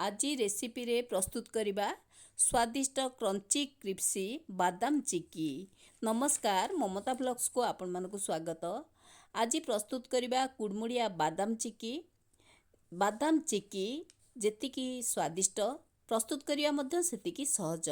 आज रेसिपी रे प्रस्तुत करिबा स्वादिष्ट क्रंची क्रिस्पी बादाम चिक्की। नमस्कार, ममता ब्लॉग्स को आपण मानकु स्वागत। आज प्रस्तुत करिबा कुडमुड़िया बादाम चिक्की। बादाम चिक्की जेतिकी स्वादिष्ट प्रस्तुत करिया मध्य सेतिकी सहज।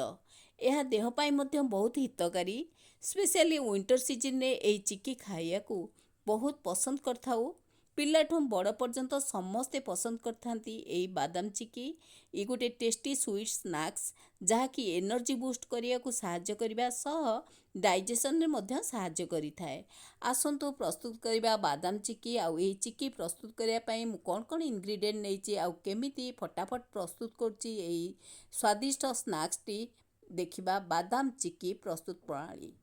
यह देह पाई मध्य बहुत हितकारी। स्पेशली विंटर सीजन रे एई चिक्की खाइया को बहुत पसंद करथाउ। पिलाठू बड़ पर्यंत समस्ते पसंद करथांती एई बादाम चिक्की। ये गोटे टेस्टी स्वीट स्नैक्स जहाँकि एनर्जी बूस्ट करिया को साहाय्य करिबा सह डाइजेशन रे मध्य साहाय्य करिथाए। आसंतु प्रस्तुत करिबा बादाम चिक्की। आउ एई चिक्की प्रस्तुत करिया पई मु कोन इंग्रेडिएंट नेइची आउ केमिति फटाफट प्रस्तुत करची एई स्वादिष्ट स्नैक्स टी देखिबा। बादाम चिक्की प्रस्तुत प्रणाली।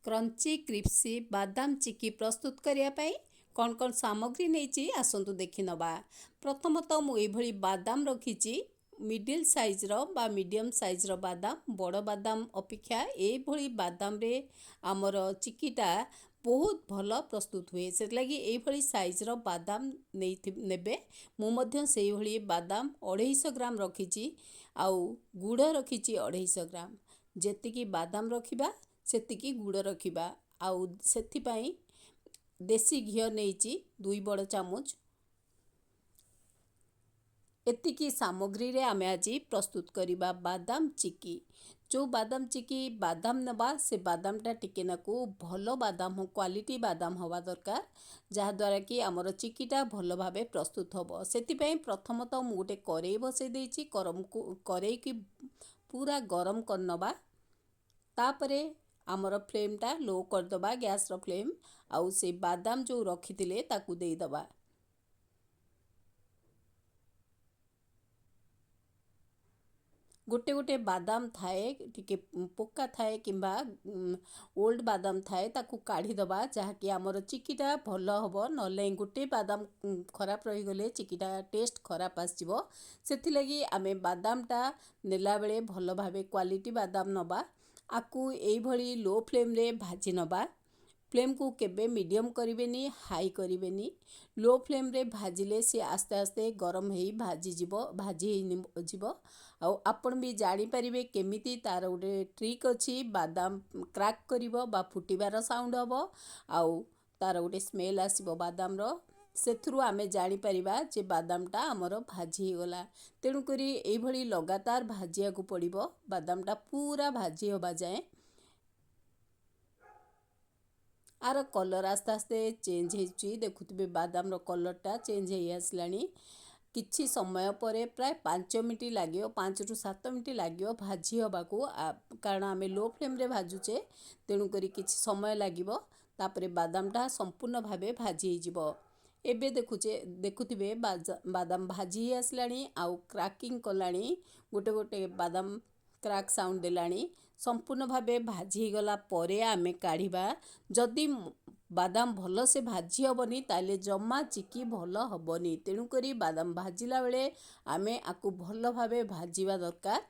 क्रंची क्रिस्पी बादाम चिक्की प्रस्तुत करिया पई कौन कौन सामग्री नेइची आसंतु देखि नबा। प्रथमतः मु एभली बादाम रखिची मिडिल साइज रो बा मीडियम साइज रो बादाम। बड़ बादाम अपेक्षा एभली बादाम रे आमर चिक्कीटा बहुत भल प्रस्तुत हुए। से लगी एभली साइज रो बादाम नेबे। मु मध्य सेही भली बादाम 250 ग्राम रखिची। आउ गुड़ रखिची 250 ग्राम। जेतिकी बादाम रखिबा सेतिकी गुड़ रखिबा। आउ सेथि पई देसी घी नेइची 2 बड़ चामच। एतिकी सामग्री रे आमे आज प्रस्तुत करिबा बादाम चिक्की। जो बादाम चिक्की बादाम नबा से बादामटा टिके नाकू भलो बादाम हो, क्वालिटी बादाम हवा दरकार, जहा द्वारा कि आमर चिक्कीटा भलो भाबे प्रस्तुत होबो। सेति पई प्रथमतः मु गोटे करेई बसै देइची। करेई की पूरा गरम कर नबा। तापरे आमर फ्लेमटा लो कर दबा, गैस रो फ्लेम। आउ से बादाम जो रखिथिले ताकू देई दबा। गोटे गोटे बादाम थाए टिके पोका थाए किंबा ओल्ड बादाम थाए ताकू काढ़ी दबा, जहा कि आमर चिक्कीटा भलो हबो। नले गोटे बादाम खराब रही गले चिक्कीटा टेस्ट खराब आसीबो। सेथि लगी आमे बादामटा नेला बेले भलो भाबे क्वालिटी बादाम नबा। आकू एई भली लो फ्लेम रे भाजी नबा। फ्लेम को केबे मीडियम करिवेनी, हाई करिवेनी। लो फ्लेम रे भाजिले से आस्ते आस्ते गरम हेई भाजी जिवो। आउ आपण भी जानी परिबे केमिति तार गोटे ट्रिक अछि। बादाम क्रैक करिवो बा फुटिबार साउंड हबो। आउ तार गोटे स्मेल आसीबो बादाम रो। सेथुरु आमे जानी परिबा जे बादामटा आमर भाजी गला। तेणु करी एई भली लगातार भाजिया को पड़िबो बादामटा पूरा भाजी होबा जाए। आर कलर आस्ते आस्ते चेंज हेची। देखुथिबे बादाम रो कलरटा चेंज हेई आसलानी। किछि समय परे प्राय 5 मिनिट लागियो, 5 रु 7 मिनिट लागियो भाजी होबाकू। कारण आमे लो फ्लेम रे भाजुचे, तेणु करी किछि समय लागिबो। तापरे बादामटा संपूर्ण भाबे भाजी हेजिबो। एबे देखुथिबे बादाम भाजी आसलानी। आउ क्रैकिंग कलानी। गोटे गोटे बादाम क्रैक साउंड देलानी। संपूर्ण भाबे भाजी गला परे आमे काढ़िबा। जदि बादाम भलो से भाजी हबनी ताले जम्मा चिक्की भलो हबनी। तेणु करी बादाम भाजिला बेले आमे आकु भलो भाबे भाजीबा दरकार।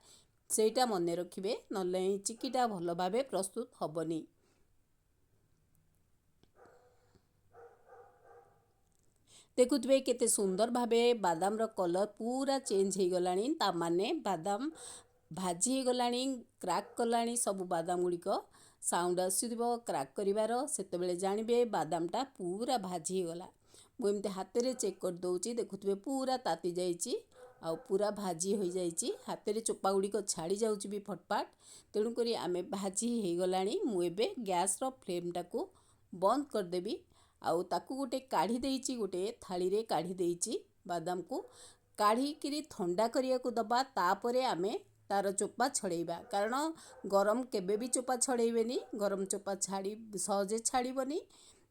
सेटा मने रखिबे, नले चिक्कीटा भलो भाबे प्रस्तुत हबनी। देखुथिबे केते सुंदर भाबे बादाम रो कलर पूरा चेंज हेई गलानी। ता माने बादाम भाजी हेई गलानी, क्रैक कलानी। सब बादाम गुड़ी को साउंड आसीबो क्रैक करिवार। सेतेबेले जानिबे बादामटा पूरा भाजी हेई गला। मु एमते हाथे रे चेक कर दउची। देखुथिबे पूरा ताती जाईची आउ पूरा भाजी होई जाईची। हाथे रे चोपा गुड़ी को छाड़ी जाउची भी फटफाट। तेणु करी आमे भाजी हेई गलानी। मु एबे गैस रो फ्लेम टाकू बंद कर देबी। आउ ताकू गोटे काढ़ी देइची, गोटे थाली रे काढ़ी देइची। बादाम को काढ़ी किरी ठंडा करिया को दबा। तापरे आमे तार चोपा छड़ेबा। कारण गरम केबे भी चोपा छड़ेबेनी, गरम चोपा छाड़ी सहजे छाड़ीबनी।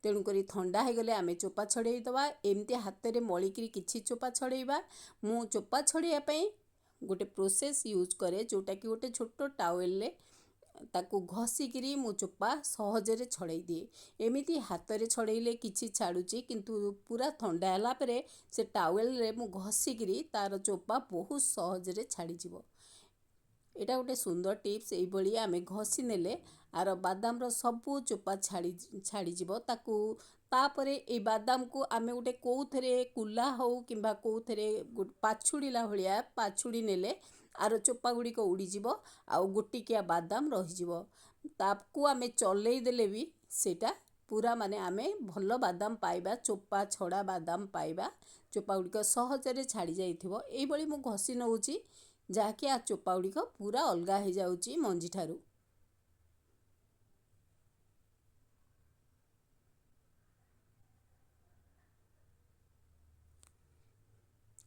तेणु करी ठंडा हे गले आमे चोपा छड़ेई दबा। एमती हाथ रे मळी किरी किछि चोपा छड़ेबा। मु चोपा छड़ेया पई गोटे प्रोसेस यूज करे, जोटा कि गोटे छोटो टावेल ले ତାକୁ ଘଷିକିରି ମୁଁ ଚୋପା ସହଜରେ ଛଡ଼େଇ ଦିଏ। ଏମିତି ହାତରେ ଛଡ଼େଇଲେ କିଛି ଛାଡ଼ୁଛି, କିନ୍ତୁ ପୁରା ଥଣ୍ଡା ହେଲା ପରେ ସେ ଟାୱେଲରେ ମୁଁ ଘଷିକିରି ତାର ଚୋପା ବହୁତ ସହଜରେ ଛାଡ଼ିଯିବ। ଏଇଟା ଗୋଟେ ସୁନ୍ଦର ଟିପ୍ସ। ଏଇଭଳି ଆମେ ଘଷି ନେଲେ ଆର ବାଦାମର ସବୁ ଚୋପା ଛାଡ଼ିଯିବ। ତାପରେ ଏଇ ବାଦାମକୁ ଆମେ ଗୋଟେ କେଉଁଥିରେ କୁଲା ହେଉ କିମ୍ବା କେଉଁଥିରେ ପାଛୁଡ଼ିଲା ଭଳିଆ ପାଛୁଡ଼ି ନେଲେ ଆର ଚୋପା ଗୁଡ଼ିକ ଉଡ଼ିଯିବ ଆଉ ଗୋଟିକିଆ ବାଦାମ ରହିଯିବ। ତାକୁ ଆମେ ଚଲେଇ ଦେଲେ ବି ସେଇଟା ପୁରା ମାନେ ଆମେ ଭଲ ବାଦାମ ପାଇବା, ଚୋପା ଛଡ଼ା ବାଦାମ ପାଇବା। ଚୋପା ଗୁଡ଼ିକ ସହଜରେ ଛାଡ଼ି ଯାଇଥିବ। ଏଇଭଳି ମୁଁ ଘଷି ନେଉଛି, ଯାହାକି ଆ ଚୋପା ଗୁଡ଼ିକ ପୁରା ଅଲଗା ହେଇଯାଉଛି ମଞ୍ଜିଠାରୁ।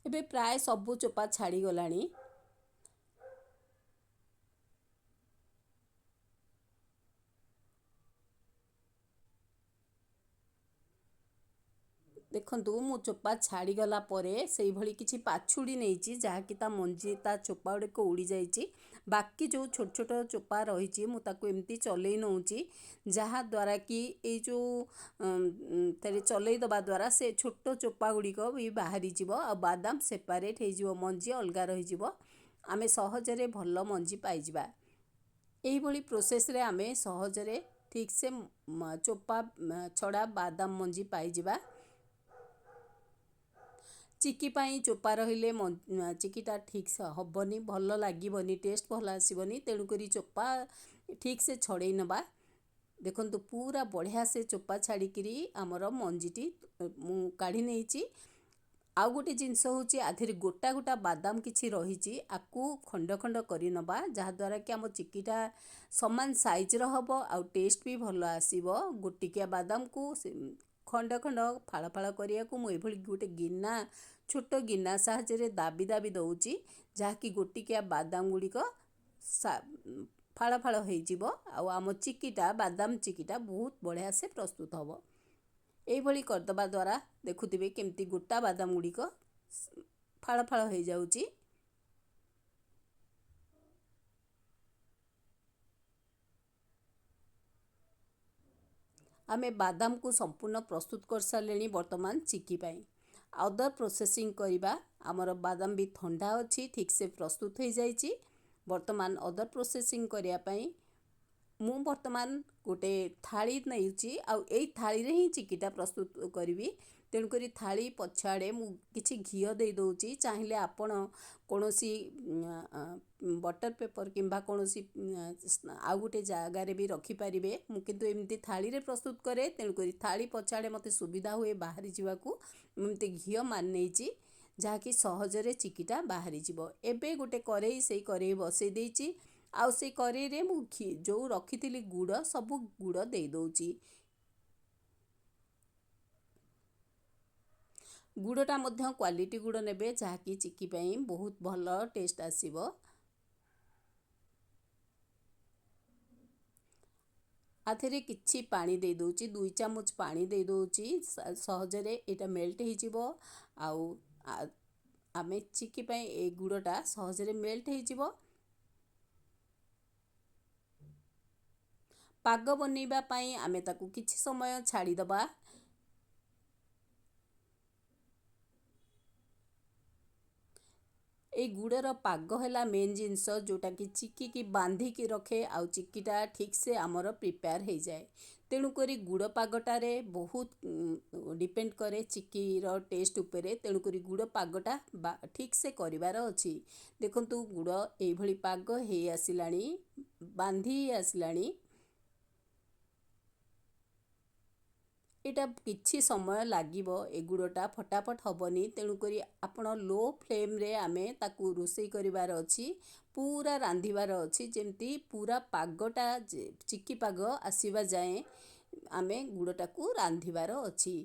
ଏବେ ପ୍ରାୟ ସବୁ ଚୋପା ଛାଡ଼ିଗଲାଣି। ଦେଖନ୍ତୁ, ମୁଁ ଚୋପା ଛାଡ଼ିଗଲା ପରେ ସେଇଭଳି କିଛି ପାଛୁଡ଼ି ନେଇଛି, ଯାହାକି ତା ମଞ୍ଜି ତା ଚୋପା ଗୁଡ଼ିକ ଉଡ଼ିଯାଇଛି। ବାକି ଯେଉଁ ଛୋଟ ଛୋଟ ଚୋପା ରହିଛି ମୁଁ ତାକୁ ଏମିତି ଚଲେଇ ନେଉଛି, ଯାହାଦ୍ୱାରା କି ଏଇ ଯେଉଁ ତାରେ ଚଲେଇ ଦେବା ଦ୍ୱାରା ସେ ଛୋଟ ଚୋପା ଗୁଡ଼ିକ ବି ବାହାରିଯିବ ଆଉ ବାଦାମ ସେପାରେଟ୍ ହେଇଯିବ, ମଞ୍ଜି ଅଲଗା ରହିଯିବ। ଆମେ ସହଜରେ ଭଲ ମଞ୍ଜି ପାଇଯିବା। ଏହିଭଳି ପ୍ରୋସେସ୍ରେ ଆମେ ସହଜରେ ଠିକ୍ସେ ଚୋପା ଛଡ଼ା ବାଦାମ ମଞ୍ଜି ପାଇଯିବା। ଚିକି ପାଇଁ ଚୋପା ରହିଲେ ଚିକିଟା ଠିକ୍ସେ ହେବନି, ଭଲ ଲାଗିବନି, ଟେଷ୍ଟ ଭଲ ଆସିବନି। ତେଣୁକରି ଚୋପା ଠିକ୍ସେ ଛଡ଼େଇ ନେବା। ଦେଖନ୍ତୁ, ପୁରା ବଢ଼ିଆ ସେ ଚୋପା ଛାଡ଼ିକିରି ଆମର ମଞ୍ଜିଟି ମୁଁ କାଢ଼ି ନେଇଛି। ଆଉ ଗୋଟେ ଜିନିଷ ହେଉଛି, ଆଧିରେ ଗୋଟା ଗୋଟା ବାଦାମ କିଛି ରହିଛି, ଆକୁ ଖଣ୍ଡ ଖଣ୍ଡ କରି ନେବା, ଯାହାଦ୍ୱାରା କି ଆମ ଚିକିଟା ସମାନ ସାଇଜ୍ର ହେବ ଆଉ ଟେଷ୍ଟ ବି ଭଲ ଆସିବ। ଗୋଟିକିଆ ବାଦାମକୁ ଖଣ୍ଡ ଖଣ୍ଡ ଫାଳ ଫାଳ କରିବାକୁ ମୁଁ ଏଭଳି ଗୋଟେ ଗିନା, ଛୋଟ ଗିନା ସାହାଯ୍ୟରେ ଦାବି ଦାବି ଦେଉଛି, ଯାହାକି ଗୋଟିକିଆ ବାଦାମ ଗୁଡ଼ିକ ଫାଳ ଫାଳ ହେଇଯିବ ଆଉ ଆମ ଚିକିଟା, ବାଦାମ ଚିକିଟା ବହୁତ ବଢ଼ିଆ ସେ ପ୍ରସ୍ତୁତ ହେବ। ଏଇଭଳି କରିଦେବା ଦ୍ୱାରା ଦେଖୁଥିବେ କେମିତି ଗୋଟା ବାଦାମ ଗୁଡ଼ିକ ଫାଳ ଫାଳ ହେଇଯାଉଛି। ଆମେ ବାଦାମକୁ ସମ୍ପୂର୍ଣ୍ଣ ପ୍ରସ୍ତୁତ କରିସାରିଲେଣି ବର୍ତ୍ତମାନ ଚିକି ପାଇଁ। ଅଦର ପ୍ରୋସେସିଂ କରିବା। ଆମର ବାଦାମ ବି ଥଣ୍ଡା ଅଛି, ଠିକ୍ସେ ପ୍ରସ୍ତୁତ ହେଇଯାଇଛି। ବର୍ତ୍ତମାନ ଅଦର ପ୍ରୋସେସିଂ କରିବା ପାଇଁ ମୁଁ ବର୍ତ୍ତମାନ ଗୋଟେ ଥାଳି ନେଉଛି ଆଉ ଏଇ ଥାଳିରେ ହିଁ ଚିକିଟା ପ୍ରସ୍ତୁତ କରିବି। ତେଣୁକରି ଥାଳି ପଛଆଡ଼େ ମୁଁ କିଛି ଘିଅ ଦେଇ ଦେଉଛି। ଚାହିଁଲେ ଆପଣ କୌଣସି ବଟର ପେପର କିମ୍ବା କୌଣସି ଆଉ ଗୋଟେ ଜାଗାରେ ବି ରଖିପାରିବେ। ମୁଁ କିନ୍ତୁ ଏମିତି ଥାଳିରେ ପ୍ରସ୍ତୁତ କରେ, ତେଣୁକରି ଥାଳି ପଛଆଡ଼େ ମୋତେ ସୁବିଧା ହୁଏ ବାହାରି ଯିବାକୁ। ମୁଁ ଏମିତି ଘିଅ ମାରି ନେଇଛି, ଯାହାକି ସହଜରେ ଚିକିଟା ବାହାରିଯିବ। ଏବେ ଗୋଟେ କରେଇ, ସେଇ କରେଇ ବସେଇ ଦେଇଛି ଆଉ ସେଇ କରେଇରେ ମୁଁ ଯେଉଁ ରଖିଥିଲି ଗୁଡ଼, ସବୁ ଗୁଡ଼ ଦେଇ ଦେଉଛି। ଗୁଡ଼ଟା ମଧ୍ୟ କ୍ୱାଲିଟି ଗୁଡ଼ ନେବେ, ଯାହାକି ଚିକି ପାଇଁ ବହୁତ ଭଲ ଟେଷ୍ଟ ଆସିବ। ଆଥିରେ କିଛି ପାଣି ଦେଇ ଦେଉଛି, 2 ଚାମଚ ପାଣି ଦେଇ ଦେଉଛି। ସହଜରେ ଏଇଟା ମେଲ୍ଟ ହେଇଯିବ ଆଉ ଆମେ ଚିକି ପାଇଁ ଏଇ ଗୁଡ଼ଟା ସହଜରେ ମେଲ୍ଟ ହେଇଯିବ। ପାଗ ବନେଇବା ପାଇଁ ଆମେ ତାକୁ କିଛି ସମୟ ଛାଡ଼ିଦେବା। ଏଇ ଗୁଡ଼ର ପାଗ ହେଲା ମେନ୍ ଜିନିଷ, ଯେଉଁଟାକି ଚିକିକି ବାନ୍ଧିକି ରଖେ ଆଉ ଚିକିଟା ଠିକ୍ସେ ଆମର ପ୍ରିପେୟାର ହେଇଯାଏ। ତେଣୁକରି ଗୁଡ଼ ପାଗଟାରେ ବହୁତ ଡିପେଣ୍ଡ କରେ ଚିକିର ଟେଷ୍ଟ ଉପରେ। ତେଣୁକରି ଗୁଡ଼ ପାଗଟା ଠିକ୍ସେ କରିବାର ଅଛି। ଦେଖନ୍ତୁ, ଗୁଡ଼ ଏଇଭଳି ପାଗ ହେଇ ଆସିଲାଣି, ବାନ୍ଧି ଆସିଲାଣି। ଏଇଟା କିଛି ସମୟ ଲାଗିବ, ଏ ଗୁଡ଼ଟା ଫଟାଫଟ ହେବନି। ତେଣୁକରି ଆପଣ ଲୋ ଫ୍ଲେମ୍ରେ ଆମେ ତାକୁ ରୋଷେଇ କରିବାର ଅଛି, ପୁରା ରାନ୍ଧିବାର ଅଛି, ଯେମିତି ପୁରା ପାଗଟା ଚିକି ପାଗ ଆସିବା ଯାଏଁ ଆମେ ଗୁଡ଼ଟାକୁ ରାନ୍ଧିବାର ଅଛି।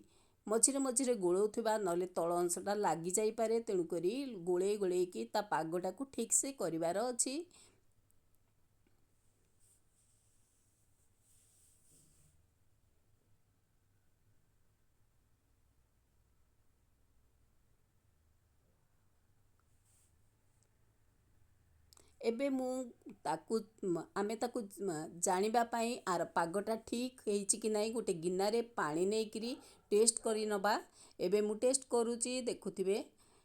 ମଝିରେ ମଝିରେ ଗୋଳଉଥିବା, ନହେଲେ ତଳ ଅଂଶଟା ଲାଗିଯାଇପାରେ। ତେଣୁକରି ଗୋଳେଇକି ତା ପାଗଟାକୁ ଠିକ୍ସେ କରିବାର ଅଛି। ଏବେ ମୁଁ ତାକୁ ଆମେ ତାକୁ ଜାଣିବା ପାଇଁ ଆର ପାଗଟା ଠିକ୍ ହେଇଛି କି ନାହିଁ ଗୋଟେ ଗିନାରେ ପାଣି ନେଇକିରି ଟେଷ୍ଟ କରି ନେବା। ଏବେ ମୁଁ ଟେଷ୍ଟ କରୁଛି, ଦେଖୁଥିବେ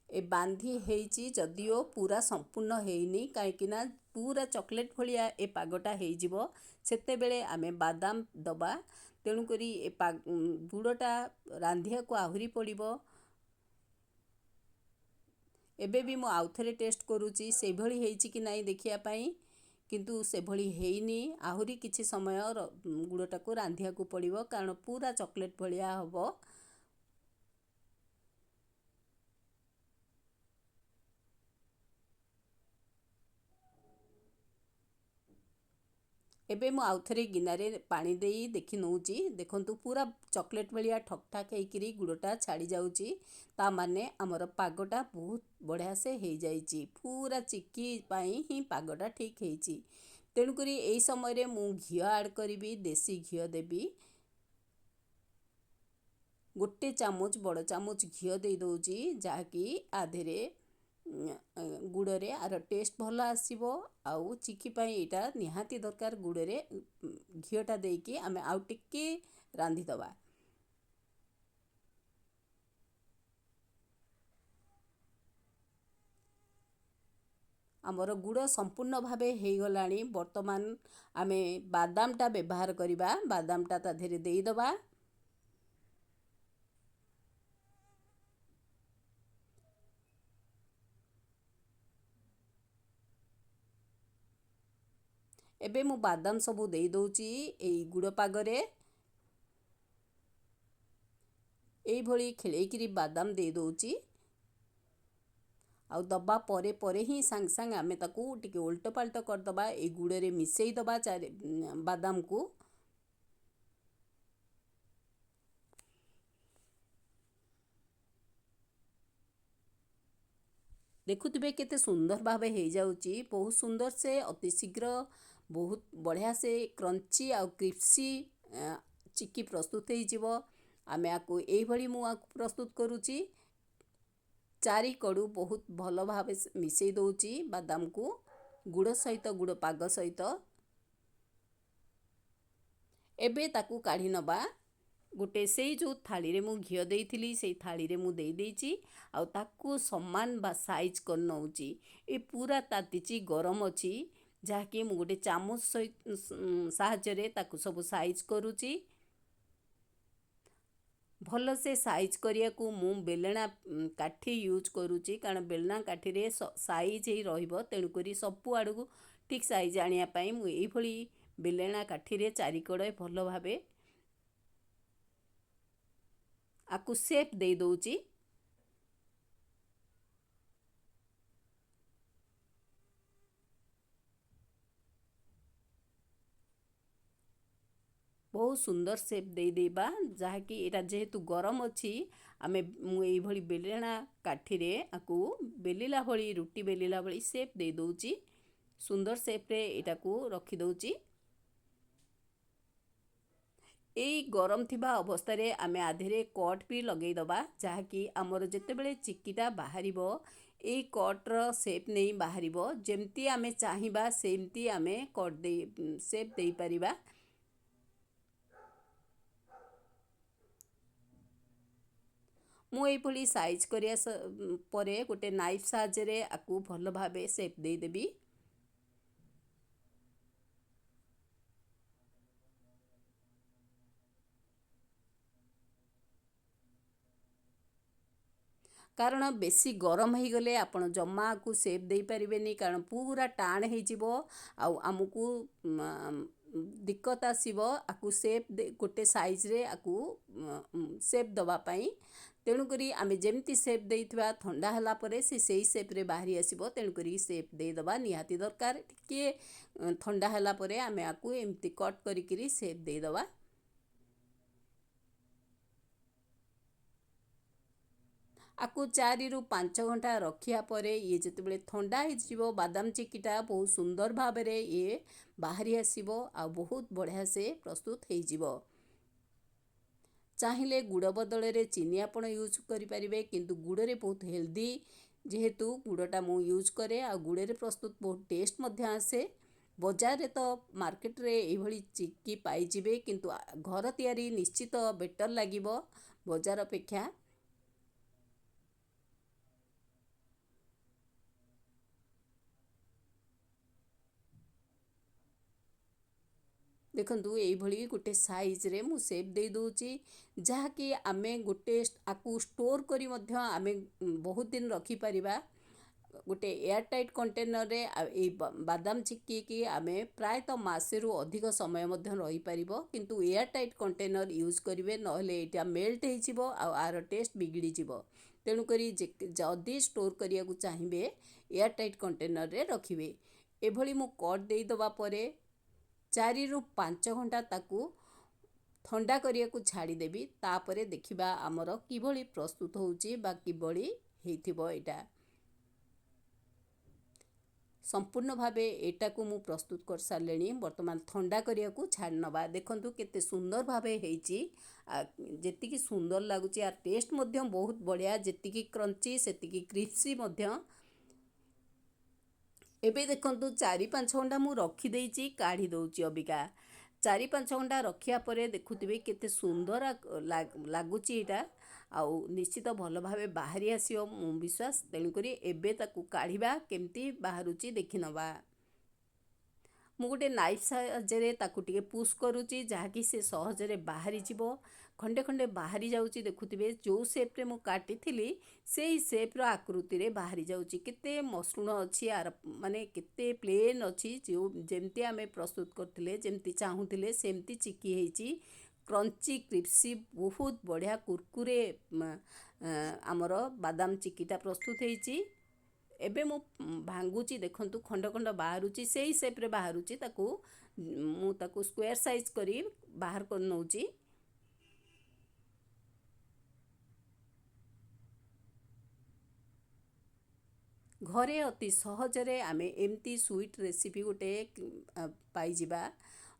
ଏ ବାନ୍ଧି ହେଇଛି, ଯଦିଓ ପୁରା ସମ୍ପୂର୍ଣ୍ଣ ହେଇନି, କାହିଁକିନା ପୁରା ଚକୋଲେଟ୍ ଭଳିଆ ଏ ପାଗଟା ହେଇଯିବ ସେତେବେଳେ ଆମେ ବାଦାମ ଦେବା। ତେଣୁକରି ଗୁଡ଼ଟା ରାନ୍ଧିବାକୁ ଆହୁରି ପଡ଼ିବ। ଏବେ ବି ମୁଁ ଆଉଥରେ ଟେଷ୍ଟ କରୁଛି ସେଭଳି ହେଇଛି କି ନାହିଁ ଦେଖିବା ପାଇଁ, କିନ୍ତୁ ସେଭଳି ହେଇନି। ଆହୁରି କିଛି ସମୟ ଗୁଡ଼ଟାକୁ ରାନ୍ଧିବାକୁ ପଡ଼ିବ, କାରଣ ପୁରା ଚକୋଲେଟ୍ ଭଳିଆ ହେବ। ଏବେ ମୁଁ ଆଉଥରେ ଗିନାରେ ପାଣି ଦେଇ ଦେଖି ନେଉଛି। ଦେଖନ୍ତୁ ପୁରା ଚକୋଲେଟ୍ ଭଳିଆ ଠକ୍ ଠାକ୍ ହେଇକିରି ଗୁଡ଼ଟା ଛାଡ଼ି ଯାଉଛି। ତା ମାନେ ଆମର ପାଗଟା ବହୁତ ବଢ଼ିଆ ସେ ହେଇଯାଇଛି। ପୁରା ଚିକି ପାଇଁ ହିଁ ପାଗଟା ଠିକ୍ ହେଇଛି। ତେଣୁକରି ଏହି ସମୟରେ ମୁଁ ଘିଅ ଆଡ଼୍ କରିବି, ଦେଶୀ ଘିଅ ଦେବି। ଗୋଟେ ଚାମଚ ବଡ଼ ଚାମଚ ଘିଅ ଦେଇ ଦେଉଛି, ଯାହାକି ଆ ଦେହରେ ଗୁଡ଼ରେ ଆର ଟେଷ୍ଟ ଭଲ ଆସିବ। ଆଉ ଚିକି ପାଇଁ ଏଇଟା ନିହାତି ଦରକାର। ଗୁଡ଼ରେ ଘିଅଟା ଦେଇକି ଆମେ ଆଉ ଟିକେ ରାନ୍ଧିଦେବା। ଆମର ଗୁଡ଼ ସମ୍ପୂର୍ଣ୍ଣ ଭାବେ ହେଇଗଲାଣି। ବର୍ତ୍ତମାନ ଆମେ ବାଦାମଟା ବ୍ୟବହାର କରିବା। ବାଦାମଟା ତା ଦେହରେ ଦେଇଦେବା। ଏବେ ମୁଁ ବାଦାମ ସବୁ ଦେଇ ଦେଉଛି ଏଇ ଗୁଡ଼ ପାଗରେ। ଏଇଭଳି ଖେଳେଇକିରି ବାଦାମ ଦେଇ ଦେଉଛି। ଆଉ ଦବା ପରେ ପରେ ହିଁ ସାଙ୍ଗେ ସାଙ୍ଗେ ଆମେ ତାକୁ ଟିକେ ଓଲଟ ପାଲଟ କରିଦେବା। ଏଇ ଗୁଡ଼ରେ ମିଶାଇ ଦେବା ବାଦାମକୁ। ଦେଖୁଥିବେ କେତେ ସୁନ୍ଦର ଭାବେ ହେଇଯାଉଛି। ବହୁତ ସୁନ୍ଦର ସେ, ଅତି ଶୀଘ୍ର ବହୁତ ବଢ଼ିଆ ସେ କ୍ରଞ୍ଚି ଆଉ କ୍ରିସ୍ପି ଚିକି ପ୍ରସ୍ତୁତ ହେଇଯିବ। ଆମେ ଆକୁ ଏଇଭଳି ମୁଁ ଆକୁ ପ୍ରସ୍ତୁତ କରୁଛି। ଚାରି କଡ଼ୁ ବହୁତ ଭଲ ଭାବେ ମିଶାଇ ଦେଉଛି ବାଦାମକୁ ଗୁଡ଼ ସହିତ, ଗୁଡ଼ ପାଗ ସହିତ। ଏବେ ତାକୁ କାଢ଼ି ନେବା। ଗୋଟେ ସେଇ ଯେଉଁ ଥାଳିରେ ମୁଁ ଘିଅ ଦେଇଥିଲି ସେଇ ଥାଳିରେ ମୁଁ ଦେଇ ଦେଇଛି। ଆଉ ତାକୁ ସମାନ ବା ସାଇଜ୍ କରି ନେଉଛି। ଏ ପୁରା ତାତିଛି, ଗରମ ଅଛି, ଯାହାକି ମୁଁ ଗୋଟେ ଚାମଚ ସାହାଯ୍ୟରେ ତାକୁ ସବୁ ସାଇଜ୍ କରୁଛି। ଭଲସେ ସାଇଜ୍ କରିବାକୁ ମୁଁ ବେଲଣା କାଠି ୟୁଜ୍ କରୁଛି, କାରଣ ବେଲଣା କାଠିରେ ସାଇଜ୍ ହେଇ ରହିବ। ତେଣୁକରି ସବୁ ଆଡ଼କୁ ଠିକ୍ ସାଇଜ୍ ଆଣିବା ପାଇଁ ମୁଁ ଏଇଭଳି ବେଲଣା କାଠିରେ ଚାରିକଡ଼ ଭଲ ଭାବେ ଆକୁ ସେପ୍ ଦେଇ ଦେଉଛି। ବହୁତ ସୁନ୍ଦର ସେପ୍ ଦେଇଦେବା, ଯାହାକି ଏଇଟା ଯେହେତୁ ଗରମ ଅଛି, ମୁଁ ଏଇଭଳି ବେଲଣା କାଠିରେ ଆକୁ ବେଲିଲା ଭଳି, ରୁଟି ବେଲିଲା ଭଳି ସେପ୍ ଦେଇ ଦେଉଛି। ସୁନ୍ଦର ସେପ୍ରେ ଏଇଟାକୁ ରଖିଦେଉଛି। ଏଇ ଗରମ ଥିବା ଅବସ୍ଥାରେ ଆମେ ଆଧିରେ କଟ୍ ବି ଲଗାଇଦେବା, ଯାହାକି ଆମର ଯେତେବେଳେ ଚିକିଟା ବାହାରିବ ଏଇ କଟ୍ର ସେପ୍ ନେଇ ବାହାରିବ। ଯେମିତି ଆମେ ଚାହିଁବା ସେମିତି ଆମେ ସେପ୍ ଦେଇପାରିବା। ମୁଁ ଏଇଭଳି ସାଇଜ୍ କରିବା ପରେ ଗୋଟେ ନାଇଫ୍ ସାହାଯ୍ୟରେ ଆକୁ ଭଲ ଭାବେ ସେପ୍ ଦେଇଦେବି। କାରଣ ବେଶୀ ଗରମ ହେଇଗଲେ ଆପଣ ଜମାକୁ ସେପ୍ ଦେଇପାରିବେନି, କାରଣ ପୁରା ଟାଣ ହେଇଯିବ। ଆଉ ଆମକୁ ଦିକ୍କତ ଆସିବ ଆକୁ ସେପ୍ ଗୋଟେ ସାଇଜ୍ରେ ଆକୁ ସେପ୍ ଦେବା ପାଇଁ। ତେଣୁକରି ଆମେ ଯେମିତି ସେପ୍ ଦେଇଥିବା, ଥଣ୍ଡା ହେଲା ପରେ ସେ ସେଇ ସେପ୍ରେ ବାହାରି ଆସିବ। ତେଣୁକରି ସେପ୍ ଦେଇଦେବା ନିହାତି ଦରକାର। ଟିକିଏ ଥଣ୍ଡା ହେଲା ପରେ ଆମେ ଆକୁ ଏମିତି କଟ୍ କରିକିରି ସେପ୍ ଦେଇଦେବା। ଆକୁ 4ରୁ 5 ଘଣ୍ଟା ରଖିବା ପରେ ଇଏ ଯେତେବେଳେ ଥଣ୍ଡା ହେଇଯିବ, ବାଦାମ ଚିକିଟା ବହୁତ ସୁନ୍ଦର ଭାବରେ ଇଏ ବାହାରି ଆସିବ ଆଉ ବହୁତ ବଢ଼ିଆ ସେ ପ୍ରସ୍ତୁତ ହେଇଯିବ। ଚାହିଁଲେ ଗୁଡ଼ ବଦଳରେ ଚିନି ଆପଣ ୟୁଜ୍ କରିପାରିବେ, କିନ୍ତୁ ଗୁଡ଼ରେ ବହୁତ ହେଲ୍ଦି जेहेतु गुड़टा मु यूज करे आ गुड़े प्रस्तुत बहुत टेस्ट मध्य आसे। बजार तो मार्केट रे एभली चिक्की पाइजिबे किंतु घर तैयारी निश्चित बेटर लागिबो बजार अपेक्षा। देखंतु एभली गोटे साइज रे मु शेप दे दोची जहाँकि आमे गोटे आकु स्टोर करी मध्य आमे बहुत दिन रखी परिबा। गोटे एयर टाइट कंटेनर रे ए बादाम चिक्की की आमे प्रायतः मासे रु अधिक समय मध्य रही परिबो किंतु एयर टाइट कंटेनर यूज करिवे नहले एटा मेल्ट हेजिबो आ आर टेस्ट बिगड़ी जिवो। तेणु करी जदी स्टोर करिया को चाहिबे एयर टाइट कंटेनर रे रखिबे। एभली मु कट देई दबा परे 4 रु 5 घंटा ताकू ठंडा करिया को छाड़ी देबी। तापरे देखिबा हमर किभली प्रस्तुत होउची बा किभली हेइथिबो। एटा संपूर्ण भावे एटा को मु प्रस्तुत कर सारलेनी। वर्तमान ठंडा करिया को छाड़ नबा। देखंतु केते सुंदर भावे हेइची। जेतिकी सुंदर लागुची आ टेस्ट मध्य बहुत बढ़िया। जेतिकी क्रंची सेतिकी क्रिस्पी मध्य। एबे देखंतु 4-5 घंटा मु रखी देइची काढ़ी दउची अबिका। 4-5 घंटा रखिया परे देखुथिबे केते सुंदर लागुची एटा। आउ निश्चित भल भावे बाहरी आसियो मु विश्वास। तेणु करी एबे ताकू काढ़ीबा केमती बाहरुची देखि नबा। मु गोटे नाइफ साहाय्य ताकू टिके पुश करूची जहाँकि से सहजरे बाहरी जिवो। खंडे खंडे बाहरी जाउची देखुथिबे जो शेप रे मु काटी थिली सेही शेप रो आकृति रे बाहरी जाउची। केते मसृण अछि आर माने केते प्लेन अछि जो जेमती आमे प्रस्तुत करथिले जेमती चाहुथिले सेमती चिक्की हेइची। क्रंची क्रिस्पी बहुत बढ़िया कुरकुरे आमर बादाम चिक्कीटा प्रस्तुत हेइची। एबे मु भांगुची देखंतु खंड खंड बाहरुची सेही शेप रे बाहरुची ताकू मु ताकू स्क्वायर साइज करी बाहर कर नउची। घरे अति सहजरे आमे एमती स्वीट रेसिपी गोटे पाइजिबा।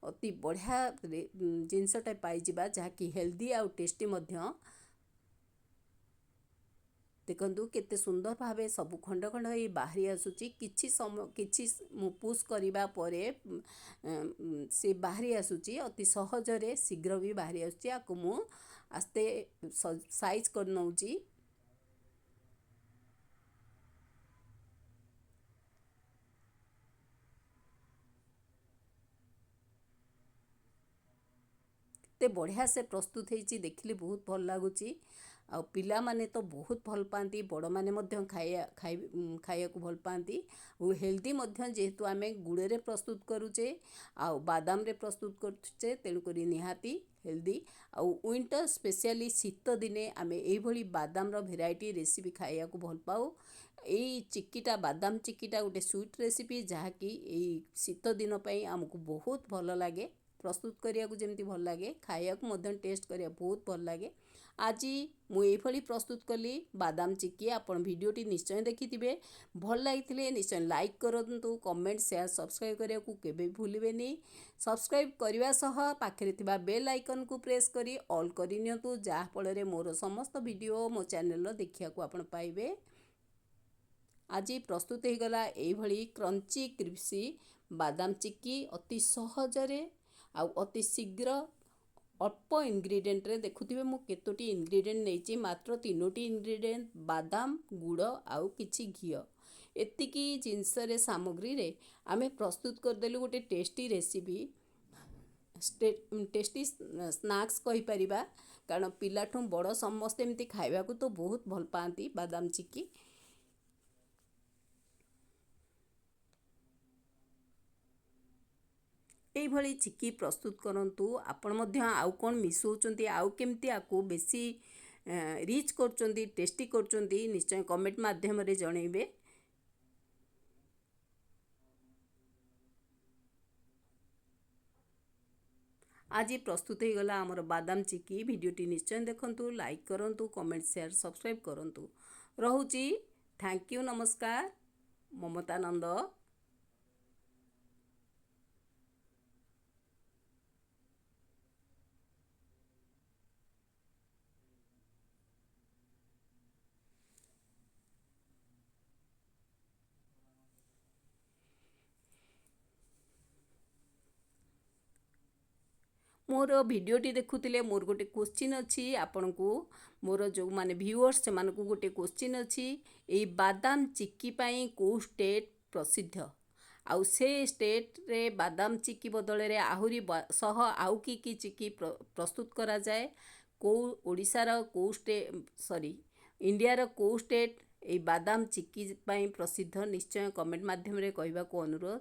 अति बढ़िया जिनसटा पाइजिबा जहाँकि हेल्दी आउ टेस्टी मध्य। देखंतु केते सुंदर भावे सब खंड खंड ही बाहरी आसुची। किछि समय किछि मु पुश करिबा परे से बाहरी आसुची। अति सहजरे शीघ्र भी बाहरी आसुची। आकु मु आस्ते साइज कर नउची। ते बढ़िया से प्रस्तुत हेइची देखिले बहुत भल लागुची। आ पिला माने तो बहुत भल पाती बड़ माने मध्य खाइया को भल पाती। और हेल्दी मध्य जेहेतु आमे गुड़े रे प्रस्तुत करूचे आ बादाम रे प्रस्तुत करूचे तेणु करी निहाती हेल्दी। आ विंटर स्पेशली शीत दिने आमे एई भली बादाम रो भेराइटी रेसिपी खाइया को भल पाऊ। एई चिक्कीटा बादाम चिक्कीटा गोटे स्वीट रेसिपी जहाँकि एई शीत दिन पई आमको बहुत भल लागे। प्रस्तुत करिया को जेमती भल लागे खाइया को मध्य टेस्ट करिया बहुत भल लागे। आज मु एभली प्रस्तुत कली बादाम चिक्की। आपण वीडियोटी निश्चय देखिथिबे। भल लागिथिले निश्चय लाइक करंतु कमेंट शेयर सब्सक्राइब करिया को केबे भूलिबेनी। सब्सक्राइब करिवा सह पाखरे थिबा बेल आइकन को प्रेस करी ऑल करि नियंतु जा फल रे मोर समस्त वीडियो मो चैनल रो देखिया को आपण पाइबे। आज प्रस्तुत हो गला एई भली क्रंची क्रिस्पी बादाम चिक्की अति सहजरे आ अति शीघ्र अल्प इंग्रेडिएंट रे देखुथिबे मु केतोटी इंग्रेडिएंट नेची मात्र 3टी इंग्रेडिएंट बादाम गुड़ आउ किछि घी। एतिकी जिनस रे सामग्री रे आमे प्रस्तुत कर देलु गोटे टेस्टी रेसिपी टेस्टी स्नैक्स कहि परिबा। कारण पिलाठू बड़ समस्त एमती खाइबा को तो बहुत भल पाती बादाम चिक्की। एई भली चिक्की प्रस्तुत करंतु आपण मध्य आउ कोन मिसौचंती आउ केमती आकु बेसी रिच करचंती टेस्टी करचंती निश्चय कमेंट माध्यम रे जणैबे। आज प्रस्तुत हो गला हमर बादाम चिक्की। वीडियोटी निश्चय देखंतु लाइक करंतु कमेंट शेयर सब्सक्राइब करंतु। रहूची थैंक यू नमस्कार ममता नंद। मोर भिडियोटी देखुले मोर गोटे क्वेश्चन अच्छी आपण को मोर जो माने व्यूअर्स से मानक गोटे क्वेश्चन अच्छी ए बादाम चिक्की पाई को स्टेट प्रसिद्ध आउ से स्टेट रे बादाम चिक्की बदल रे आहुरी सह आउ की चिक्की प्रस्तुत करा जाए को ओडिशार को सॉरी इंडियार को स्टेट ए बादाम चिक्की पाई प्रसिद्ध निश्चय कमेंट माध्यम रे कहबा को अनुरोध।